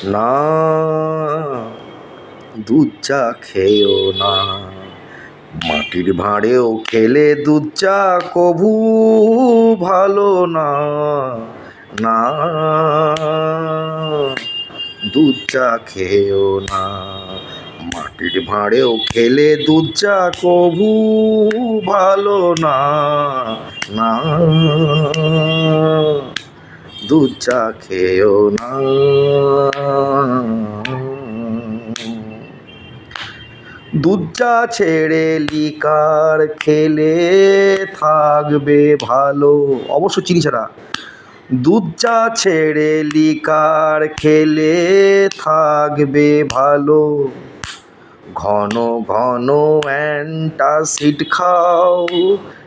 না, দুধ চা খেও না। মাটির ভাঁড়েও খেলে দুধ চা কভু ভালো না। না, দুধ চা খেও না। মাটির ভাঁড়েও খেলে দুধ চা কভু ভালো না। না, দুধ চা খেও না। দুধ চা ছেড়ে লিকার খেলে থাকবে ভালো। অবশ্য চিনি ছাড়া। দুধ চা ছেড়ে লিকার খেলে থাকবে ভালো। ঘন ঘন অ্যান্টাসিড খাও,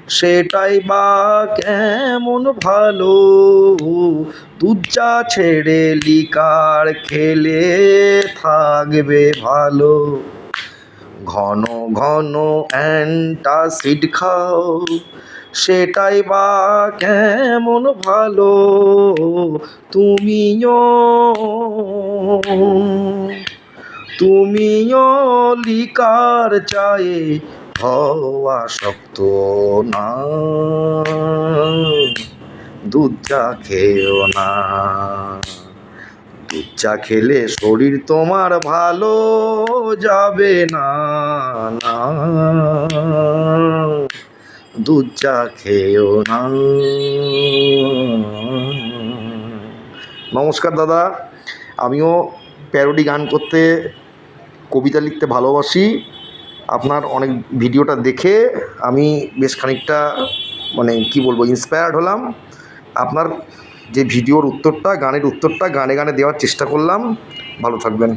সেটাই বা কেমন ভালো। দুধ চা ছেড়ে লিকার খেলে থাকবে ভালো। ঘন ঘন অ্যান্টাসিড খাও, সেটাই বা কেমন ভালো। তুমিও লিকার চায়ে হওয়া শক্ত না। দুধ চা খেও না। দুধ চা খেলে শরীর তোমার ভালো যাবে না। না, দুধ চা খেও না। নমস্কার দাদা, আমিও প্যারোডি গান করতে, কবিতা লিখতে ভালোবাসি। আপনার অনেক ভিডিওটা দেখে আমি বেশ খানিকটা কি বলবো, ইন্সপায়ার্ড হলাম। আপনার যে ভিডিওর উত্তরটা, গানের উত্তরটা গানে গানে দেওয়ার চেষ্টা করলাম। ভালো থাকবেন।